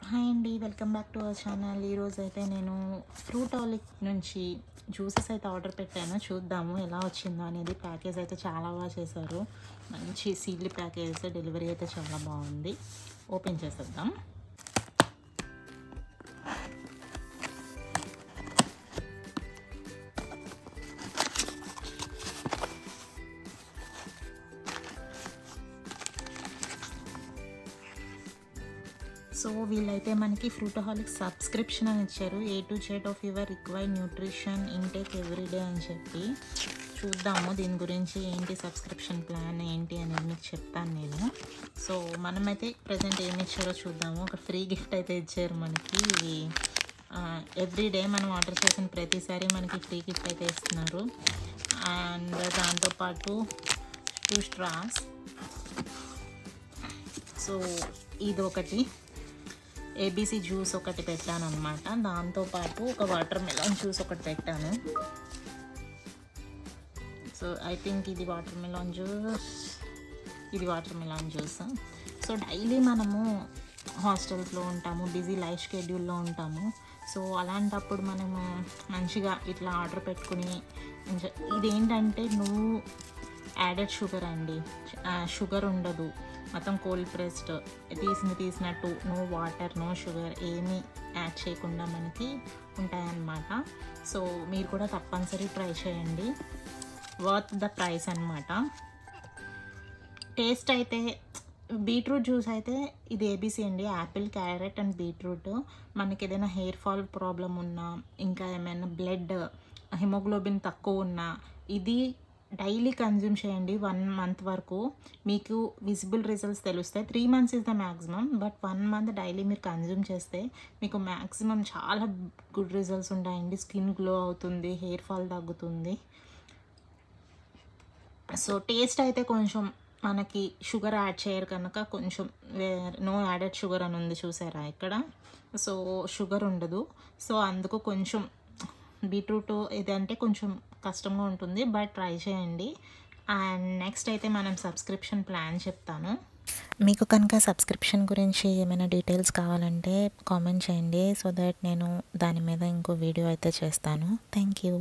Hi అండి, welcome back to our channel. ఈరోజు అయితే నేను ఫ్రూటాలిక్ నుంచి జ్యూసెస్ అయితే ఆర్డర్ పెట్టాను. చూద్దాము ఎలా వచ్చిందో అనేది. ప్యాకేజ్ అయితే చాలా బాగా చేశారు. మంచి సీడ్లీ ప్యాకేజ్. డెలివరీ అయితే చాలా బాగుంది. ఓపెన్ చేసేద్దాం. సో వీళ్ళైతే మనకి ఫ్రూటాలిక్ సబ్స్క్రిప్షన్ అని ఇచ్చారు. A to Z of your required nutrition intake everyday అని చెప్పి. చూద్దాము దీని గురించి ఏంటి, సబ్స్క్రిప్షన్ ప్లాన్ ఏంటి అనేది మీకు చెప్తాను నేను. సో మనమైతే ప్రజెంట్ ఏమి ఇచ్చారో చూద్దాము. ఒక ఫ్రీ గిఫ్ట్ అయితే ఇచ్చారు మనకి. ఇది ఎవ్రీడే మనం ఆర్డర్ చేసిన ప్రతిసారి మనకి ఫ్రీ గిఫ్ట్ అయితే ఇస్తున్నారు. అండ్ దాంతోపాటు 2 స్ట్రాస్. సో ఇది ఒకటి ఏబీసీ జ్యూస్ ఒకటి పెట్టాను అనమాట. దాంతోపాటు ఒక వాటర్ మెలాన్ జ్యూస్ ఒకటి పెట్టాను. సో ఐ థింక్ ఇది water melon juice. So daily మనము హాస్టల్స్లో ఉంటాము, బిజీ లైఫ్ షెడ్యూల్లో ఉంటాము. సో అలాంటప్పుడు మనము మంచిగా ఇట్లా ఆర్డర్ పెట్టుకుని ఇదేంటంటే యాడెడ్ షుగర్ అండి, షుగర్ ఉండదు, మొత్తం కోల్డ్ ప్రెస్డ్, తీసినట్టు, నో వాటర్ నో షుగర్ ఏమీ యాడ్ చేయకుండా మనకి ఉంటాయన్నమాట. సో మీరు కూడా తప్పనిసరి ట్రై చేయండి. వర్త్ ద ప్రైస్ అనమాట. టేస్ట్ అయితే బీట్రూట్ జ్యూస్ అయితే ఇది ఏబీసీ అండి, యాపిల్, క్యారెట్ అండ్ బీట్రూట్. మనకి ఏదైనా హెయిర్ ఫాల్ ప్రాబ్లం ఉన్నా, ఇంకా ఏమైనా బ్లడ్ హిమోగ్లోబిన్ తక్కువ ఉన్నా ఇది డైలీ కన్జ్యూమ్ చేయండి. 1 మంత్ వరకు మీకు విజిబుల్ రిజల్ట్స్ తెలుస్తాయి. 3 months is the maximum, but 1 month daily మీరు కన్జ్యూమ్ చేస్తే మీకు మ్యాక్సిమం చాలా గుడ్ రిజల్ట్స్ ఉంటాయండి. స్కిన్ గ్లో అవుతుంది, హెయిర్ ఫాల్ తగ్గుతుంది. సో టేస్ట్ అయితే కొంచెం మనకి షుగర్ యాడ్ చేయరు కనుక కొంచెం నో యాడెడ్ షుగర్ అని ఉంది చూసారా ఇక్కడ. సో షుగర్ ఉండదు. సో అందుకు కొంచెం బీట్రూట్ ఇదంటే కొంచెం కష్టంగా ఉంటుంది, బట్ ట్రై చేయండి. అండ్ నెక్స్ట్ అయితే మనం సబ్స్క్రిప్షన్ ప్లాన్ చెప్తాను. మీకు కనుక సబ్స్క్రిప్షన్ గురించి ఏమైనా డీటెయిల్స్ కావాలంటే కామెంట్ చేయండి, సో దట్ నేను దాని మీద ఇంకో వీడియో అయితే చేస్తాను. Thank you.